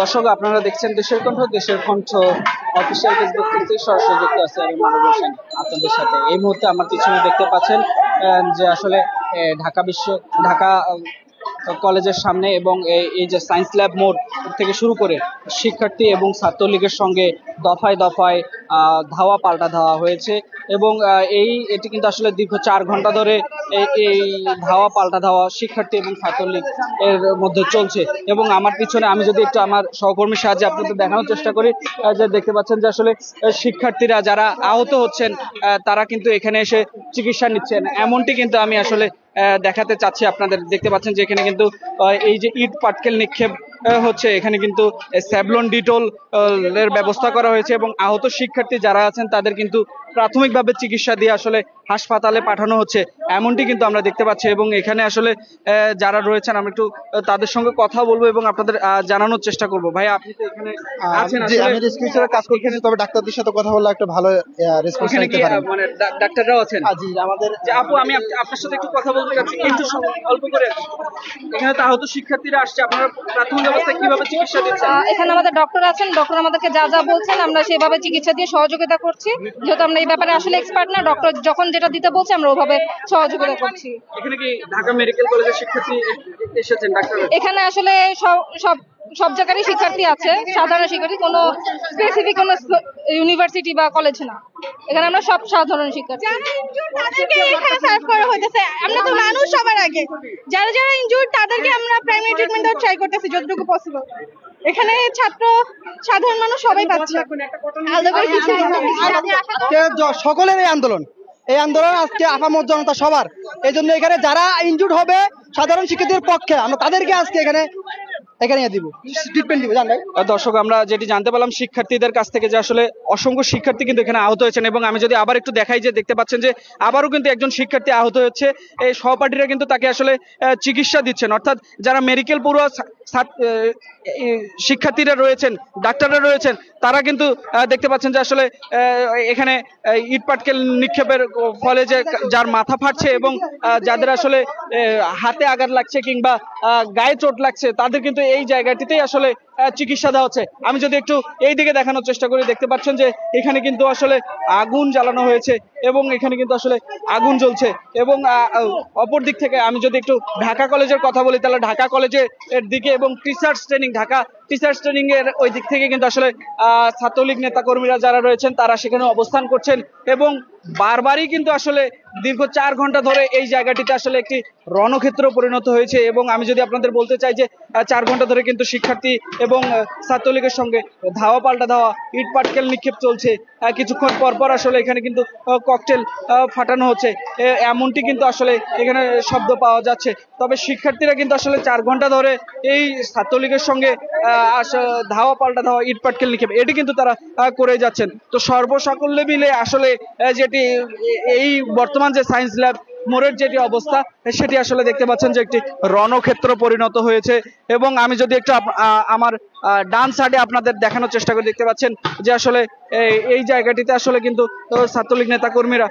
দর্শক, আপনারা দেখছেন দেশের কণ্ঠ। দেশের কণ্ঠ অফিসিয়াল ফেসবুক থেকে সরাসরি যুক্ত আছে আমি মানব হোসেন আপনাদের সাথে। এই মুহূর্তে আমার পিছনে দেখতে পাচ্ছেন যে আসলে ঢাকা কলেজের সামনে এবং এই যে সায়েন্স ল্যাব মোড় থেকে শুরু করে শিক্ষার্থী এবং ছাত্রলীগের সঙ্গে দফায় দফায় ধাওয়া পাল্টা ধাওয়া হয়েছে এবং এটি কিন্তু আসলে দীর্ঘ 4 ঘন্টা ধরে এই ধাওয়া পাল্টা ধাওয়া শিক্ষার্থী এবং ছাত্রলীগ এর মধ্যে চলছে। এবং আমার পিছনে আমি যদি একটু আমার সহকর্মীর সাহায্যে আপনাদের দেখানোর চেষ্টা করি, যে দেখতে পাচ্ছেন যে আসলে শিক্ষার্থীরা যারা আহত হচ্ছেন তারা কিন্তু এখানে এসে চিকিৎসা নিচ্ছেন, এমনটি কিন্তু আমি আসলে দেখাতে চাচ্ছি আপনাদের। দেখতে পাচ্ছেন যে এখানে কিন্তু এই যে ইট পাটকেল নিক্ষেপ হচ্ছে, এখানে কিন্তু স্যাভলন ডিটল এর ব্যবস্থা করা হয়েছে এবং আহত শিক্ষার্থী যারা আছেন তাদের কিন্তু প্রাথমিকভাবে চিকিৎসা দিয়ে আসলে হাসপাতালে পাঠানো হচ্ছে, এমনটি কিন্তু আমরা দেখতে পাচ্ছি। এবং এখানে আসলে যারা রয়েছেন আমরা একটু তাদের সঙ্গে কথা বলবো এবং আপনাদের জানানোর চেষ্টা করব। ভাই, আপনি তো এখানে আছেন, আমি রেসপিরেটরে কাজ করতেছি, তবে ডাক্তারদের সাথে কথা বললে একটা ভালো রেসপন্স নিতে পারেন। মানে ডাক্তাররাও আছেন? জি, আমাদের আপু, আমি আপনার সাথে একটু কথা বলতে চাচ্ছি, একটু অল্প করে। এখানে তো আহত শিক্ষার্থীরা আসছে, আপনারা প্রাথমিক অবস্থায় কিভাবে চিকিৎসা দিচ্ছেন? এখানে আমাদের ডক্টর আছেন, ডক্টর আমাদেরকে যা যা বলছেন আমরা সেভাবে চিকিৎসা দিয়ে সহযোগিতা করছি। যেহেতু আমরা এই ব্যাপারে আসলে এক্সপার্ট না, ডক্টর যখন যেটা দিতে বলছে আমরা ওভাবে সহযোগিতা করছি। এখানে কি ঢাকা মেডিকেল কলেজের শিক্ষার্থী এসেছেন? ডাক্তার এখানে আসলে সব জায়গারই শিক্ষার্থী আছে, সাধারণ শিক্ষার্থী, কোনো স্পেসিফিক কোনো ইউনিভার্সিটি বা কলেজ না। এখানে আমরা সব সাধারণ শিক্ষার্থী। তাদেরকে এখানে সার্ভ করা হইতেছে। আমরা তো মানুষ, সবার আগে যারা যারা ইনজুর্ড তাদেরকে আমরা প্রাইমারি ট্রিটমেন্ট দেওয়ার ট্রাই করতেছি যতটুকু পসিবল। এখানে ছাত্র, সাধারণ মানুষ সবাই পাচ্ছে। সকলের এই আন্দোলন আজকে আপামর জনতা সবার। এই জন্য এখানে যারা ইনজুর্ড হবে সাধারণ শিক্ষার্থীদের পক্ষে আমরা তাদেরকে আজকে এখানে দিব, ট্রিটমেন্ট দিব। দর্শক, আমরা যেটি জানতে পারলাম শিক্ষার্থীদের কাছ থেকে যে আসলে অসংখ্য শিক্ষার্থী কিন্তু এখানে আহত হয়েছেন। এবং আমি যদি আবার একটু দেখাই, যে দেখতে পাচ্ছেন যে আবারও কিন্তু একজন শিক্ষার্থী আহত হচ্ছে। এই সহপাঠীরা কিন্তু তাকে আসলে চিকিৎসা দিচ্ছেন, অর্থাৎ যারা মেডিকেল পড়ুয়া শিক্ষার্থীরা রয়েছেন, ডাক্তাররা রয়েছেন, তারা কিন্তু দেখতে পাচ্ছেন যে আসলে এখানে ইট পাটকেল নিক্ষেপের ফলে যে যার মাথা ফাটছে এবং যাদের আসলে হাতে আঘাত লাগছে কিংবা গায়ে চোট লাগছে, তাদের কিন্তু এই জায়গাটিতেই আসলে চিকিৎসা দেওয়া হচ্ছে। আমি যদি একটু এই দিকে দেখানোর চেষ্টা করি, দেখতে পাচ্ছেন যে এখানে কিন্তু আসলে আগুন জ্বালানো হয়েছে এবং এখানে কিন্তু আসলে আগুন জ্বলছে। এবং অপর দিক থেকে আমি যদি একটু ঢাকা কলেজের কথা বলি, তাহলে ঢাকা কলেজের দিকে এবং ঢাকা টিচার্স ট্রেনিং এর ওই দিক থেকে কিন্তু আসলে ছাত্রলীগ নেতা কর্মীরা যারা রয়েছেন তারা সেখানে অবস্থান করছেন এবং বারবারই কিন্তু আসলে দীর্ঘ 4 ঘন্টা ধরে এই জায়গাটিতে আসলে একটি রণক্ষেত্র পরিণত হয়েছে। এবং আমি যদি আপনাদের বলতে চাই যে 4 ঘন্টা ধরে কিন্তু শিক্ষার্থী এবং ছাত্রলীগের সঙ্গে ধাওয়া পাল্টা ধাওয়া, ইট পাটকেল নিক্ষেপ চলছে। কিছুক্ষণ পর পর আসলে এখানে কিন্তু ককটেল ফাটানো হচ্ছে, এমনটি কিন্তু আসলে এখানে শব্দ পাওয়া যাচ্ছে। তবে শিক্ষার্থীরা কিন্তু আসলে 4 ঘন্টা ধরে এই ছাত্রলীগের সঙ্গে ধাওয়া পাল্টা ধাওয়া, ইট পাটকেল নিক্ষেপ, এটি কিন্তু তারা করে যাচ্ছেন। তো সর্বসাকল্যে মিলে আসলে যেটি এই বর্তমান যে সায়েন্স ল্যাব মোড়ের যেটি অবস্থা, সেটি আসলে দেখতে পাচ্ছেন যে একটি রণক্ষেত্র পরিণত হয়েছে। এবং আমি যদি একটু আমার ডান সাইডে আপনাদের দেখানোর চেষ্টা করে, দেখতে পাচ্ছেন যে আসলে এই জায়গাটিতে আসলে কিন্তু ছাত্রলীগ নেতা কর্মীরা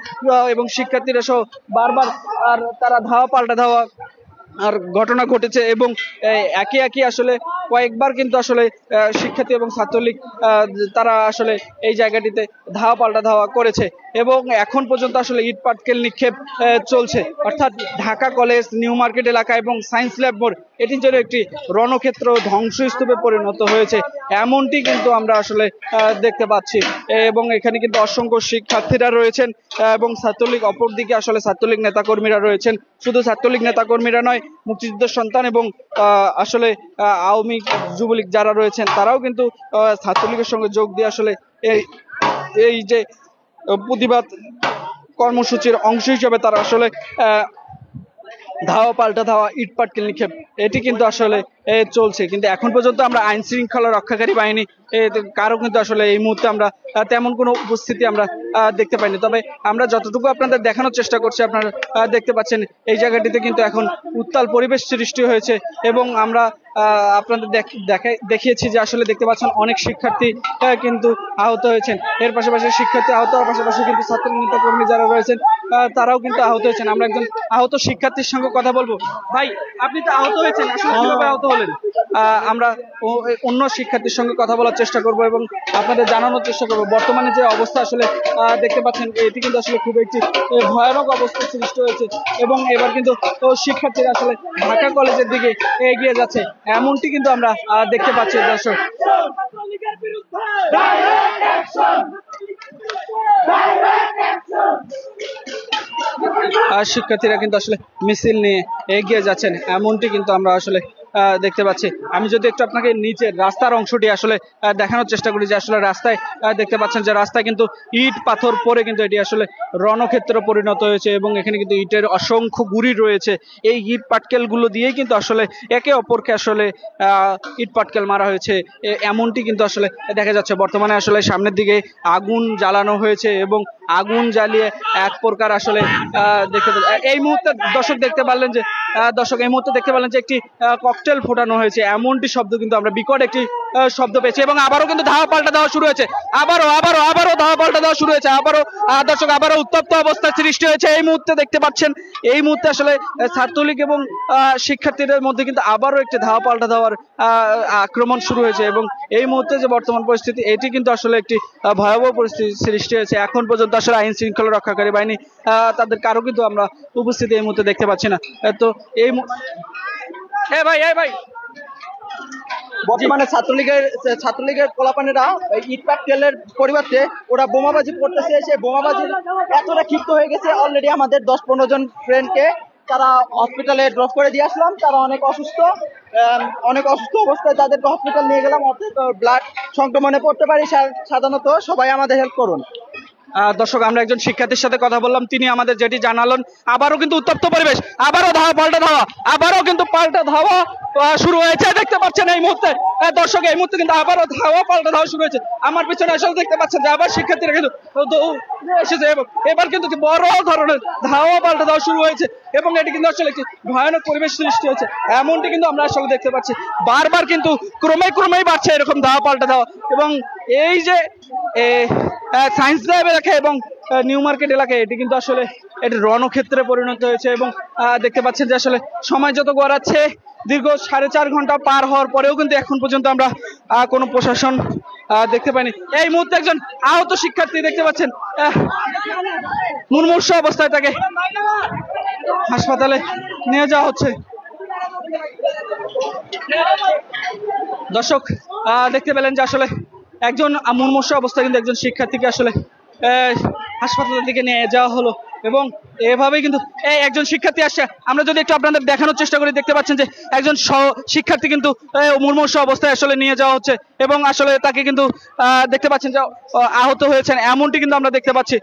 এবং শিক্ষার্থীরা সহ বারবার আর তারা ধাওয়া পাল্টা ধাওয়া আর ঘটনা ঘটেছে এবং একে একে আসলে কয়েকবার কিন্তু আসলে শিক্ষার্থী এবং ছাত্রলীগ তারা আসলে এই জায়গাটিতে ধাওয়া পাল্টা ধাওয়া করেছে এবং এখন পর্যন্ত আসলে ইট পাটকেল নিক্ষেপ চলছে। অর্থাৎ ঢাকা কলেজ, নিউ মার্কেট এলাকা এবং সায়েন্স ল্যাব মোড় এটি যেন একটি রণক্ষেত্র, ধ্বংসস্তূপে পরিণত হয়েছে, এমনটি কিন্তু আমরা আসলে দেখতে পাচ্ছি। এবং এখানে কিন্তু অসংখ্য শিক্ষার্থীরা রয়েছেন এবং ছাত্রলীগ, অপরদিকে আসলে ছাত্রলীগ নেতাকর্মীরা রয়েছেন। শুধু ছাত্রলীগ নেতাকর্মীরা নয়, মুক্তিযুদ্ধের সন্তান এবং আসলে আওয়ামী যুবলীগ যারা রয়েছেন তারাও কিন্তু ছাত্রলীগের সঙ্গে যোগ দিয়ে আসলে এই যে প্রতিবাদ কর্মসূচির অংশ হিসেবে তারা আসলে ধাওয়া পাল্টা ধাওয়া, ইট পাটকেল নিক্ষেপ এটি কিন্তু আসলে চলছে। কিন্তু এখন পর্যন্ত আমরা আইন শৃঙ্খলা রক্ষাকারী বাহিনী কারো কিন্তু আসলে এই মুহূর্তে আমরা তেমন কোনো উপস্থিতি আমরা দেখতে পাইনি। তবে আমরা যতটুকু আপনাদের দেখানোর চেষ্টা করছি, আপনারা দেখতে পাচ্ছেন এই জায়গাটিতে কিন্তু এখন উত্তাল পরিবেশ সৃষ্টি হয়েছে এবং আমরা আপনাদের দেখিয়েছি যে আসলে দেখতে পাচ্ছেন অনেক শিক্ষার্থী কিন্তু আহত হয়েছেন। এর পাশাপাশি শিক্ষার্থী আহত হওয়ার পাশাপাশি কিন্তু ছাত্র নেতা কর্মী যারা রয়েছেন তারাও কিন্তু আহত হয়েছেন। আমরা একজন আহত শিক্ষার্থীর সঙ্গে কথা বলবো। ভাই, আপনি তো আহত হয়েছেন, আসলে কিভাবে আহত হলেন? বলেন। আমরা অন্য শিক্ষার্থীর সঙ্গে কথা বলার চেষ্টা করব এবং আপনাদের জানানোর চেষ্টা করব বর্তমানে যে অবস্থা আসলে দেখতে পাচ্ছেন, এটি কিন্তু আসলে খুব একটি ভয়ানক অবস্থার সৃষ্টি হয়েছে এবং এবার কিন্তু শিক্ষার্থীরা আসলে ঢাকা কলেজের দিকে এগিয়ে যাচ্ছে, এমনটি কিন্তু আমরা দেখতে পাচ্ছি দর্শক। শিক্ষার্থীরা কিন্তু আসলে মিছিল নিয়ে এগিয়ে যাচ্ছেন, এমনটি কিন্তু আমরা আসলে দেখতে পাচ্ছি। আমি যদি একটু আপনাকে নিচের রাস্তার অংশটি আসলে দেখানোর চেষ্টা করি, যে আসলে রাস্তায় দেখতে পাচ্ছেন যে রাস্তায় কিন্তু ইট পাথর পরে কিন্তু এটি আসলে রণক্ষেত্র পরিণত হয়েছে এবং এখানে কিন্তু ইটের অসংখ্য গুঁড়ি রয়েছে। এই ইট পাটকেল গুলো দিয়েই কিন্তু আসলে একে অপরকে আসলে ইট পাটকেল মারা হয়েছে, এমনটি কিন্তু আসলে দেখা যাচ্ছে। বর্তমানে আসলে সামনের দিকে আগুন জ্বালানো হয়েছে এবং আগুন জ্বালিয়ে এক প্রকার আসলে এই মুহূর্তে দর্শক দেখতে পারলেন যে একটি ককটেল ফোটানো হয়েছে, এমনটি শব্দ কিন্তু আমরা বিকট একটি শব্দ পেয়েছি এবং আবারও কিন্তু ধাওয়া পাল্টা দেওয়া শুরু হয়েছে, আবারও ধাওয়া পাল্টা দেওয়া শুরু হয়েছে, দর্শক আবারও উত্তপ্ত অবস্থার সৃষ্টি হয়েছে। এই মুহূর্তে দেখতে পাচ্ছেন, এই মুহূর্তে আসলে ছাত্রলীগ এবং শিক্ষার্থীদের মধ্যে কিন্তু আবারও একটি ধাওয়া পাল্টা দেওয়ার আক্রমণ শুরু হয়েছে এবং এই মুহূর্তে যে বর্তমান পরিস্থিতি, এটি কিন্তু আসলে একটি ভয়াবহ পরিস্থিতি সৃষ্টি হয়েছে। এখন পর্যন্ত আসলে আইন শৃঙ্খলা রক্ষাকারী বাহিনী তাদের কারো কিন্তু আমরা উপস্থিতি এই মুহূর্তে দেখতে পাচ্ছি না। তো এই ভাই বর্তমানে ছাত্রলীগের পোলাপানেরা ইট পাটকেলের পরিবর্তে ওরা বোমাবাজি করতেছে। সেই বোমাবাজি এতটা ক্ষিপ্ত হয়ে গেছে, অলরেডি আমাদের 10-15 জন ফ্রেন্ডকে তারা হসপিটালে ড্রপ করে দিয়ে আসলাম। তারা অনেক অসুস্থ অবস্থায় তাদেরকে হসপিটাল নিয়ে গেলাম। অর্থাৎ ব্লাড সংক্রমণে পড়তে পারি, সাধারণত সবাই আমাদের হেল্প করুন। দর্শক, আমরা একজন শিক্ষার্থীর সাথে কথা বললাম, তিনি আমাদের যেটি জানালেন, আবারও কিন্তু উত্তপ্ত পরিবেশ, আবারও আবারও কিন্তু পাল্টা ধাওয়া শুরু হয়েছে। দেখতে পাচ্ছেন এই মুহূর্তে দর্শক, এই মুহূর্তে কিন্তু আবারও পাল্টা ধাওয়া শুরু হয়েছে। আমার পিছনে আসলে দেখতে পাচ্ছেন যে আবার শিক্ষার্থীরা কিন্তু এসেছে এবং এবার কিন্তু বড় ধরনের ধাওয়া পাল্টা ধাওয়া শুরু হয়েছে এবং এটি কিন্তু আসলে একটি ভয়ানক পরিবেশ সৃষ্টি হয়েছে, এমনটি কিন্তু আমরা আসলে দেখতে পাচ্ছি। বারবার কিন্তু ক্রমেই বাড়ছে এরকম ধাওয়া পাল্টা ধাওয়া এবং এই যে সায়েন্স ল্যাব এলাকা এবং নিউ মার্কেট এলাকায় এটি কিন্তু আসলে এটি রণক্ষেত্রে পরিণত হয়েছে এবং দেখতে পাচ্ছেন যে আসলে সময় যত গড়াচ্ছে, দীর্ঘ 4.5 ঘন্টা পার হওয়ার পরেও কিন্তু এখন পর্যন্ত আমরা কোনো প্রশাসন দেখতে পাইনি। এই মুহূর্তে একজন আহত শিক্ষার্থী দেখতে পাচ্ছেন, মুমূর্ষ অবস্থায় তাকে হাসপাতালে নিয়ে যাওয়া হচ্ছে। দর্শক দেখতে পেলেন যে আসলে একজন মুমূর্ষ অবস্থায় কিন্তু একজন শিক্ষার্থীকে আসলে হাসপাতালের দিকে নিয়ে যাওয়া হলো এবং এভাবেই কিন্তু একজন শিক্ষার্থী আসছে। আমরা যদি একটু আপনাদের দেখানোর চেষ্টা করি, দেখতে পাচ্ছেন যে একজন শিক্ষার্থী কিন্তু মুমূর্ষ অবস্থায় আসলে নিয়ে যাওয়া হচ্ছে এবং আসলে তাকে কিন্তু দেখতে পাচ্ছেন যে আহত হয়েছেন, এমনটি কিন্তু আমরা দেখতে পাচ্ছি।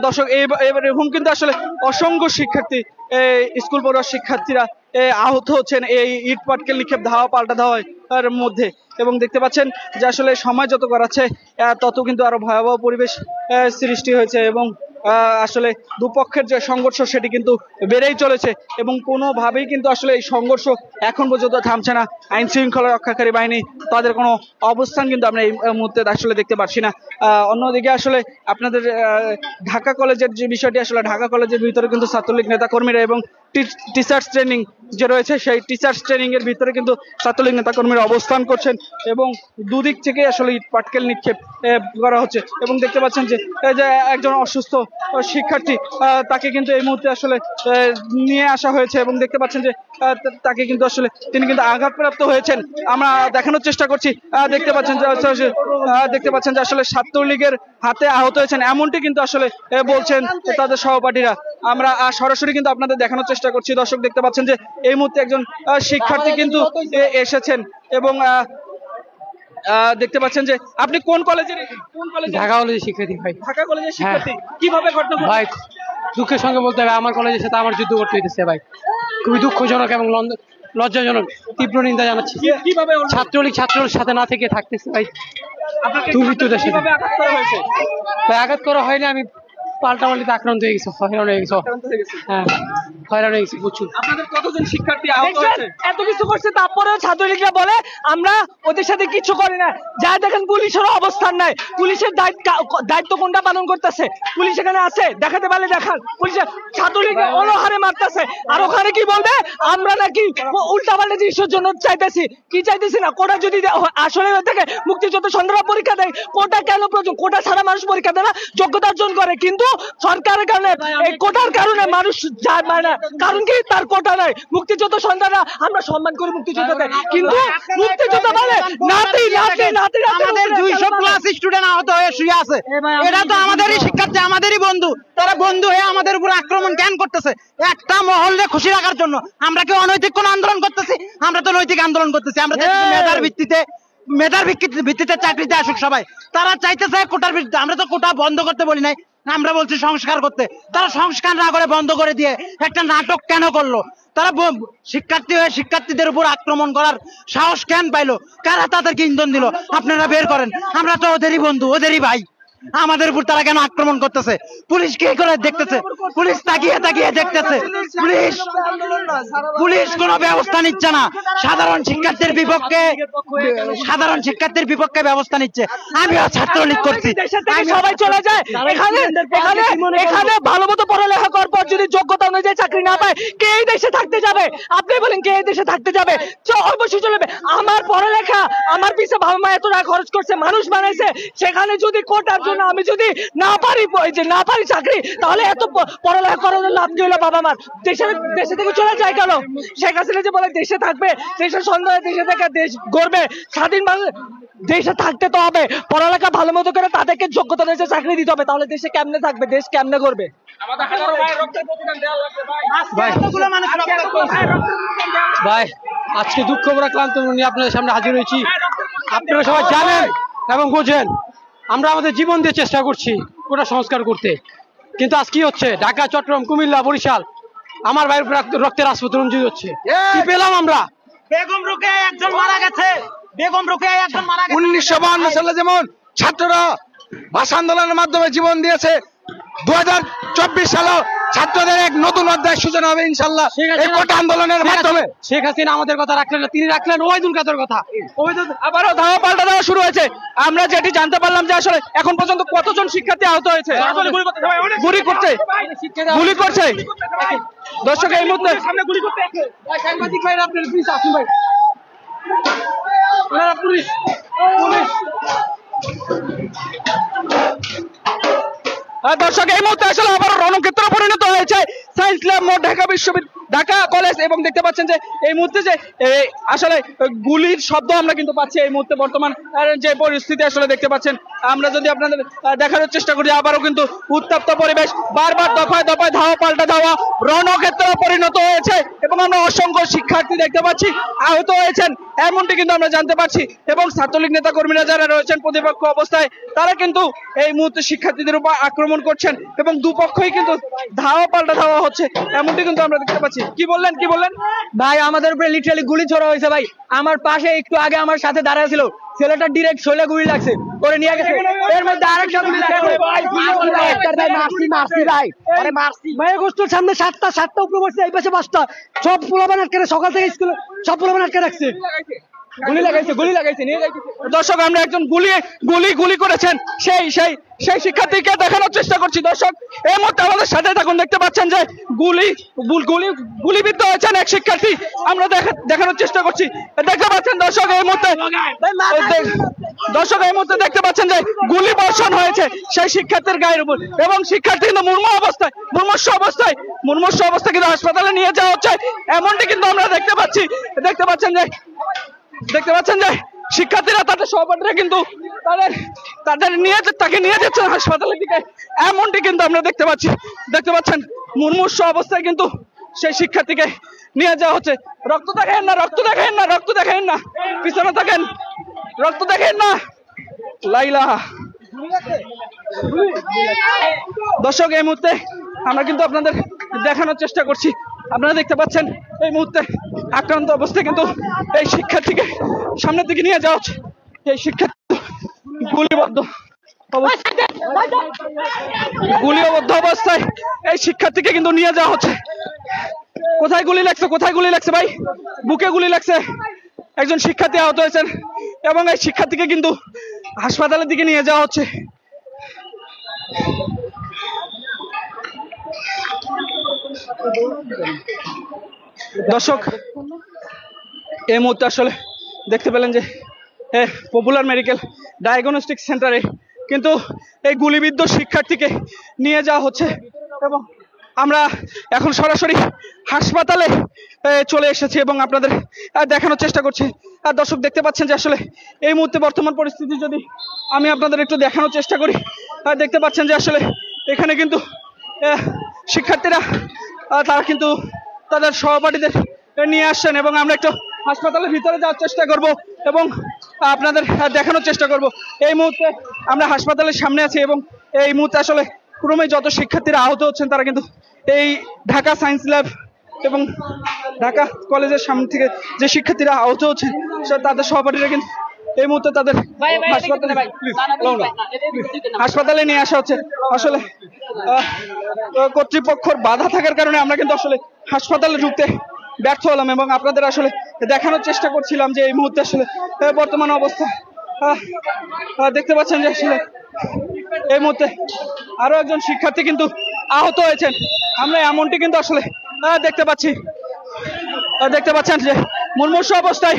দর্শক, এরকম কিন্তু আসলে অসংখ্য শিক্ষার্থী, স্কুল পড়ুয়া শিক্ষার্থীরা আহত হচ্ছেন এই ইট পাটকেল নিক্ষেপ ধাওয়া পাল্টা ধাওয়ার মধ্যে এবং দেখতে পাচ্ছেন যে আসলে সময় যত গড়াচ্ছে তত কিন্তু আরো ভয়াবহ পরিবেশ সৃষ্টি হয়েছে এবং আসলে দুপক্ষের যে সংঘর্ষ সেটি কিন্তু বেড়েই চলেছে এবং কোনোভাবেই কিন্তু আসলে এই সংঘর্ষ এখন পর্যন্ত থামছে না। আইন শৃঙ্খলা রক্ষাকারী বাহিনী তাদের কোনো অবস্থান কিন্তু আমরা এই মুহূর্তে আসলে দেখতে পাচ্ছি না। অন্যদিকে আসলে আপনাদের ঢাকা কলেজের যে বিষয়টি, আসলে ঢাকা কলেজের ভিতরে কিন্তু ছাত্রলীগ নেতাকর্মীরা এবং টিচার্স ট্রেনিং যে রয়েছে, সেই টিচার্স ট্রেনিং এর ভিতরে কিন্তু ছাত্রলীগ নেতাকর্মীরা অবস্থান করছেন এবং দুদিক থেকে আসলে ইট পাটকেল নিক্ষেপ করা হচ্ছে এবং দেখতে পাচ্ছেন যে একজন অসুস্থ শিক্ষার্থী, তাকে কিন্তু এই মুহূর্তে আসলে নিয়ে আসা হয়েছে এবং দেখতে পাচ্ছেন যে তাকে কিন্তু আসলে তিনি কিন্তু আঘাতপ্রাপ্ত হয়েছেন। আমরা দেখানোর চেষ্টা করছি, দেখতে পাচ্ছেন যে আসলে ছাত্রলীগের হাতে আহত হয়েছেন, এমনটি কিন্তু আসলে বলছেন তাদের সহপাঠীরা। আমরা সরাসরি কিন্তু আপনাদের দেখানোর চেষ্টা করছি। দর্শক, দেখতে পাচ্ছেন যে এই মুহূর্তে একজন শিক্ষার্থী কিন্তু এসেছেন এবং দেখতে পাচ্ছেন যে আপনি কোন কলেজের? ঢাকা কলেজের শিক্ষার্থী ভাই। ঢাকা কলেজের শিক্ষার্থী, কিভাবে ঘটনা ভাই দুঃখের সঙ্গে বলতে হবে, আমার কলেজের সাথে আমার যুদ্ধ করতে হইতেছে ভাই। খুবই দুঃখজনক এবং লজ্জাজনক, তীব্র নিন্দা জানাচ্ছি। কিভাবে ছাত্রলীগ ছাত্রর সাথে না থেকে থাকতেছে ভাই, দুর্বৃত্তদের সাথে। কিভাবে আঘাত করা হয়েছে? ভাই আঘাত করা হয়নি, আমি পাল্টাপাল্টিতে আক্রান্ত হয়ে গেছে, হয়রান হয়ে গেছে। হ্যাঁ, হয়রান হয়ে গেছে প্রচুর। আপনাদের কতজন শিক্ষার্থী আহত হয়েছে? এত কিছু করছে তারপরেও ছাত্রলীগরা বলে আমরা ওদের সাথে কিছু করি না। যা দেখেন পুলিশেরও অবস্থান নাই, পুলিশের দায়িত্ব কোনটা পালন করতেছে? পুলিশ এখানে আছে, দেখাতে পারলে দেখান। পুলিশের ছাত্রলীগ অনহারে মারতেছে। আর ওখানে কি বলবে আমরা নাকি উল্টাপাল্টা জিনিসের জন্য চাইতেছি, কি চাইতেছি না। কোটা যদি আসলে থেকে মুক্তিযুদ্ধ সন্ধ্যারা পরীক্ষা দেয়, কোটা কেন প্রয়োজন? কোটা ছাড়া মানুষ পরীক্ষা দেয় না, যোগ্যতা অর্জন করে। কিন্তু সরকারের কারণে এই কোটার কারণে মানুষ যায় না, কারণ কি তার কোটা নাই। মুক্তিযুদ্ধ সন্তানরা আমরা সম্মান করি মুক্তিযুদ্ধকে, কিন্তু মুক্তিযুদ্ধ মানে নাতি নাতি নাতি আমাদের 200+ স্টুডেন্ট আহত হয়ে শুয়ে আছে। এটা তো আমাদেরই শিক্ষার্থী, আমাদেরই বন্ধু। তারা বন্ধু হয়ে আমাদের উপর আক্রমণ কেন করতেছে? একটা মহলকে খুশি রাখার জন্য। আমরা কি অনৈতিক কোন আন্দোলন করতেছি? আমরা তো নৈতিক আন্দোলন করতেছি। আমরা মেধার ভিত্তিতে চাকরিতে আসুক সবাই। তারা চাইতেছে কোটার ভিত্তিতে। আমরা তো কোটা বন্ধ করতে বলি নাই, আমরা বলছি সংস্কার করতে। তারা সংস্কার না করে বন্ধ করে দিয়ে একটা নাটক কেন করলো? তারা শিক্ষার্থী হয়ে শিক্ষার্থীদের উপর আক্রমণ করার সাহস কেন পাইলো? কারা তাদেরকে ইন্ধন দিল? আপনারা বের করেন। আমরা তো ওদেরই বন্ধু, ওদেরই ভাই। আমাদের উপর তারা কেন আক্রমণ করতেছে? পুলিশ কি করে দেখতেছে? পুলিশ তাকিয়ে তাকিয়ে দেখতেছে। পুলিশ কোনো ব্যবস্থা নিচ্ছে না। সাধারণ শিক্ষার্থীর বিপক্ষে ব্যবস্থা নিচ্ছে। আমিও ছাত্রলীগ করছি। সবাই চলে যায়। এখানে ভালো মতো পড়ালেখা করার পর যদি যোগ্যতা অনুযায়ী চাকরি না পায়, কে এই দেশে থাকতে যাবে? আপনি বলেন, কে এই দেশে থাকতে যাবে? অবশ্যই চলে যাবে। আমার পড়ালেখা, আমার পিছনে বাবা মা এত টাকা খরচ করছে, মানুষ বানাইছে। সেখানে যদি কোটার জন্য আমি যদি না পারি চাকরি, তাহলে এত পড়ালেখা করার লাভ কি হলো বাবা মার? দেশে থেকে চলে যায় কেন? শেখ হাসিনা যে বলে দেশে থাকবে, দেশের সন্ধানে দেশে থেকে দেশ গড়বে, স্বাধীন দেশে থাকতে তো হবে। পড়ালেখা ভালো মতো করে তাদেরকে যোগ্যতা অনুযায়ী চাকরি দিতে হবে, তাহলে দেশে কেমনে থাকবে, দেশ কেমনে করবে? ভাই, আজকে দুঃখ ভরা ক্লান্ত নিয়ে আপনাদের সামনে হাজির হয়েছি। আপনারা সবাই জানেন এবং বোঝেন আমরা আমাদের জীবন দিয়ে চেষ্টা করছি কোটা সংস্কার করতে, কিন্তু আজ কি হচ্ছে? ঢাকা, চট্টগ্রাম, কুমিল্লা, বরিশাল আমার ভাইয়ের রক্তের রাজপথ রঞ্জিত হচ্ছে। কি পেলাম আমরা? বেগম রোকেয়া একজন মারা গেছে। 1952 সালে যেমন ছাত্ররা ভাষা আন্দোলনের মাধ্যমে জীবন দিয়েছে, 2024 সালে ছাত্রদের এক নতুন অধ্যায় সূচনা হবে ইনশাআল্লাহ এই কোটা আন্দোলনের মাধ্যমে। শেখ হাসিনা আমাদের কথা রাখলেন না, তিনি রাখলেন ওবায়দুল কাদের কথা। আবারও ধাওয়া পাল্টা দেওয়া শুরু হয়েছে। আমরা যেটি জানতে পারলাম যে আসলে এখন পর্যন্ত কতজন শিক্ষার্থী আহত হয়েছে। গুলি করছে দর্শক, এই মুহূর্তে সাংবাদিক ভাই, আপনার প্লিজ আসুন ভাই। পুলিশ দর্শক, এই মুহূর্তে আসলে আবার রণক্ষেত্র পরিণত হয়েছে সায়েন্স ল্যাব মোড়, ঢাকা কলেজ। এবং দেখতে পাচ্ছেন যে এই মুহূর্তে যে আসলে গুলির শব্দ আমরা কিন্তু পাচ্ছি এই মুহূর্তে। বর্তমান যে পরিস্থিতি আসলে দেখতে পাচ্ছেন, আমরা যদি আপনাদের দেখানোর চেষ্টা করি, আবারও কিন্তু উত্তপ্ত পরিবেশ, বারবার দফায় দফায় ধাওয়া পাল্টা ধাওয়া, রণক্ষেত্র পরিণত হয়েছে। এবং আমরা অসংখ্য শিক্ষার্থী দেখতে পাচ্ছি আহত হয়েছেন, এমনটি কিন্তু আমরা জানতে পারছি। এবং ছাত্রলীগ নেতা কর্মীরা যারা রয়েছেন প্রতিপক্ষ অবস্থায়, তারা কিন্তু এই মুহূর্তে শিক্ষার্থীদের উপর আক্রমণ করছেন এবং দুপক্ষই কিন্তু ধাওয়া পাল্টা ধাওয়া হচ্ছে, এমনটি কিন্তু আমরা দেখতে পাচ্ছি। কি বললেন ভাই? আমাদের উপরে লিটারালি গুলি ছোড়া হয়েছে ভাই। আমার পাশে একটু আগে আমার সাথে দাঁড়ায় ছিল ছেলেটা, ডিরেক্ট শৈলে গুলি লাগছে, করে নিয়ে গেছে। এর মধ্যে আরেকটা গুলি লাগছে ভাই। গোষ্ঠীর সামনে 7টা উপরে বসছে, এই পাশে 5টা, সব পোলাপান আটকে, সকাল থেকে স্কুলে সব পোলাপান আটকে রাখছে। গুলি লাগাইছে নিয়ে যাইছে। দর্শক, আমরা একজন গুলি করেছেন সেই শিক্ষার্থীকে দেখানোর চেষ্টা করছি। দর্শক, এই মুহূর্তে আমাদের সাথে থাকুন। দেখতে পাচ্ছেন যে গুলিবিদ্ধ হয়েছেন এক শিক্ষার্থী, আমরা দেখানোর চেষ্টা করছি। দেখতে পাচ্ছেন দর্শক, এই মুহূর্তে দেখতে পাচ্ছেন যে গুলি বর্ষণ হয়েছে সেই শিক্ষার্থীর গায়ের উপর, এবং শিক্ষার্থী কিন্তু মুমূর্ষু অবস্থায় কিন্তু হাসপাতালে নিয়ে যাওয়া হচ্ছে, এমনটি কিন্তু আমরা দেখতে পাচ্ছেন যে শিক্ষার্থীরা, তাদের সহপাঠীরা কিন্তু তাকে নিয়ে যাচ্ছেন হাসপাতালের দিকে, এমনটি কিন্তু আমরা দেখতে পাচ্ছেন মুমূর্ষু অবস্থায় কিন্তু সেই শিক্ষার্থীকে নিয়ে যাওয়া হচ্ছে। রক্ত দেখেন না, পিছনে থাকেন, রক্ত দেখেন না। লাইলা দর্শক, এই মুহূর্তে আমরা কিন্তু আপনাদের দেখানোর চেষ্টা করছি। আপনারা দেখতে পাচ্ছেন এই মুহূর্তে আক্রান্ত অবস্থায় কিন্তু এই শিক্ষার্থীকে সামনের দিকে নিয়ে যাওয়া হচ্ছে। এই শিক্ষার্থী গুলিবদ্ধ গুলিবদ্ধ অবস্থায় এই শিক্ষার্থীকে কিন্তু নিয়ে যাওয়া হচ্ছে। কোথায় গুলি লাগছে, কোথায় গুলি লাগছে ভাই? বুকে গুলি লাগছে। একজন শিক্ষার্থী আহত হয়েছেন এবং এই শিক্ষার্থীকে কিন্তু হাসপাতালের দিকে নিয়ে যাওয়া হচ্ছে। দর্শক, এই মুহূর্তে আসলে দেখতে পেলেন যে পপুলার মেডিকেল ডায়াগনস্টিক সেন্টারে কিন্তু এই গুলিবিদ্ধ শিক্ষার্থীকে নিয়ে যাওয়া হচ্ছে এবং আমরা এখন সরাসরি হাসপাতালে চলে এসেছি এবং আপনাদের দেখানোর চেষ্টা করছি। আর দর্শক, দেখতে পাচ্ছেন যে আসলে এই মুহূর্তে বর্তমান পরিস্থিতি যদি আমি আপনাদের একটু দেখানোর চেষ্টা করি, দেখতে পাচ্ছেন যে আসলে এখানে কিন্তু শিক্ষার্থীরা তারা কিন্তু তাদের সহপাঠীদের নিয়ে আসছেন এবং আমরা একটু হাসপাতালের ভিতরে যাওয়ার চেষ্টা করব এবং আপনাদের দেখানোর চেষ্টা করব। এই মুহূর্তে আমরা হাসপাতালের সামনে আছি এবং এই মুহূর্তে আসলে ক্রমে যত শিক্ষার্থীরা আহত হচ্ছেন তারা কিন্তু এই ঢাকা সায়েন্স ল্যাব এবং ঢাকা কলেজের সামনে থেকে যে শিক্ষার্থীরা আহত হচ্ছেন তাদের সহপাঠীরা কিন্তু এই মুহূর্তে তাদের হাসপাতালে নিয়ে আসা হচ্ছে। আসলে কর্তৃপক্ষের বাধা থাকার কারণে আমরা কিন্তু আসলে হাসপাতালে ঢুকতে ব্যর্থ হলাম এবং আপনাদের আসলে দেখানোর চেষ্টা করছিলাম যে এই মুহূর্তে আসলে বর্তমান অবস্থা দেখতে পাচ্ছেন যে আসলে এই মুহূর্তে আরো একজন শিক্ষার্থী কিন্তু আহত হয়েছেন। আমরা এমনটি কিন্তু আসলে দেখতে পাচ্ছেন যে মুমূর্ষু অবস্থায়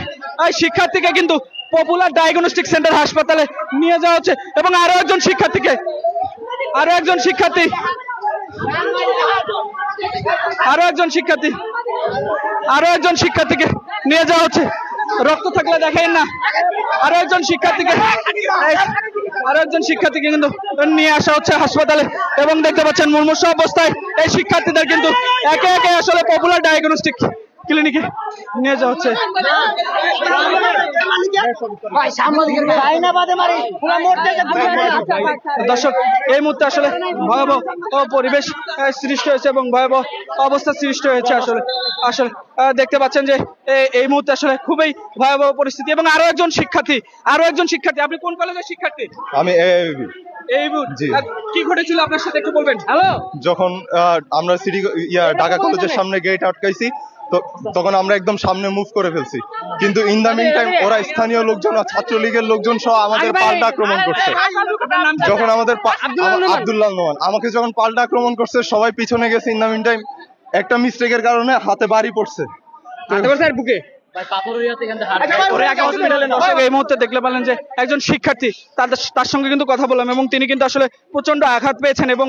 শিক্ষার্থীকে কিন্তু পপুলার ডায়াগনস্টিক সেন্টার হাসপাতালে নিয়ে যাওয়া হচ্ছে এবং আরো একজন শিক্ষার্থীকে নিয়ে যাওয়া হচ্ছে। রক্ত থাকলে দেখেন না, আরো একজন শিক্ষার্থীকে কিন্তু নিয়ে আসা হচ্ছে হাসপাতালে এবং দেখতে পাচ্ছেন মুমূর্ষু অবস্থায় এই শিক্ষার্থীদের কিন্তু একে একে আসলে পপুলার ডায়াগনস্টিক ক্লিনিকে নিয়ে যাওয়া হচ্ছে। দর্শক, এই মুহূর্তে আসলে ভয়াবহ পরিবেশ সৃষ্টি হয়েছে এবং ভয়াবহ অবস্থা সৃষ্টি হয়েছে। আসলে দেখতে পাচ্ছেন যে এই মুহূর্তে আসলে খুবই ভয়াবহ পরিস্থিতি এবং আরো একজন শিক্ষার্থী। আপনি কোন কলেজের শিক্ষার্থী? আমি কি ঘটেছিল আপনার সাথে একটু বলবেন? যখন আমরা ঢাকা কলেজের সামনে গেট আটকাইছি তখন আমরা একদম সামনে মুভ করে ফেলছি, কিন্তু ইন দা মিন টাইম ওরা স্থানীয় লোকজন আর ছাত্রলীগের লোকজন সহ আমাদের পাল্টা আক্রমণ করছে। যখন আমাদের আব্দুল্লাহ নোমান আমাকে যখন পাল্টা আক্রমণ করছে সবাই পিছনে গেছে। ইন দা মিন টাইম একটা মিস্টেকের কারণে হাতে বাড়ি পড়ছে বুকে। এই মুহূর্তে দেখলে পেলেন যে একজন শিক্ষার্থী, তার সঙ্গে কিন্তু কথা বললাম এবং তিনি কিন্তু আসলে প্রচন্ড আঘাত পেয়েছেন এবং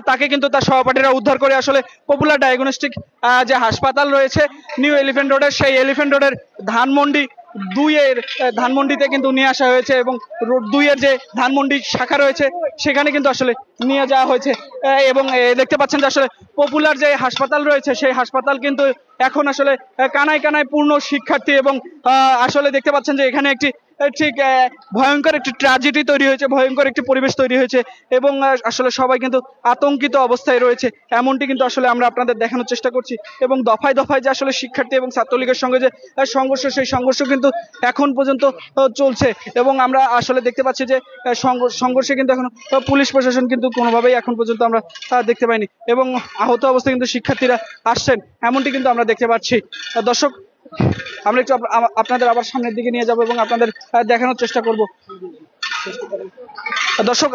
তাকে কিন্তু তার সহপাঠীরা উদ্ধার করে আসলে পপুলার ডায়াগনস্টিক যে হাসপাতাল রয়েছে নিউ এলিফ্যান্ট রোডের, সেই এলিফ্যান্ট রোডের ধানমন্ডি 2-এর ধানমন্ডিতে কিন্তু নিয়ে আসা হয়েছে এবং রোড 2-এর যে ধানমন্ডি শাখা রয়েছে সেখানে কিন্তু আসলে নিয়ে যাওয়া হয়েছে এবং দেখতে পাচ্ছেন যে আসলে পপুলার যে হাসপাতাল রয়েছে সেই হাসপাতাল কিন্তু এখন আসলে কানায় কানায় পূর্ণ শিক্ষার্থী এবং আসলে দেখতে পাচ্ছেন যে এখানে একটি ঠিক ভয়ঙ্কর একটি ট্র্যাজেডি তৈরি হয়েছে, ভয়ঙ্কর একটি পরিবেশ তৈরি হয়েছে এবং আসলে সবাই কিন্তু আতঙ্কিত অবস্থায় রয়েছে। এমনটি কিন্তু আসলে আমরা আপনাদের দেখানোর চেষ্টা করছি এবং দফায় দফায় যে আসলে শিক্ষার্থী এবং ছাত্রলীগের সঙ্গে যে সংঘর্ষ, সেই সংঘর্ষ কিন্তু এখন পর্যন্ত চলছে এবং আমরা আসলে দেখতে পাচ্ছি যে সংঘর্ষে কিন্তু এখন পুলিশ প্রশাসন কিন্তু কোনোভাবেই এখন পর্যন্ত আমরা দেখতে পাইনি এবং আহত অবস্থায় কিন্তু শিক্ষার্থীরা আসছেন, এমনটি কিন্তু আমরা দেখতে পাচ্ছি। দর্শক, আমরা একটু আপনাদের আবার সামনের দিকে নিয়ে যাব এবং আপনাদের দেখানোর চেষ্টা করব। দর্শক,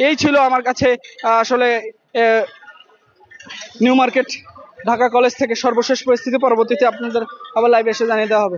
এই ছিল আমার কাছে আসলে নিউ মার্কেট ঢাকা কলেজ থেকে সর্বশেষ পরিস্থিতি। পরবর্তীতে আপনাদের আবার লাইভে এসে জানিয়ে দেওয়া হবে।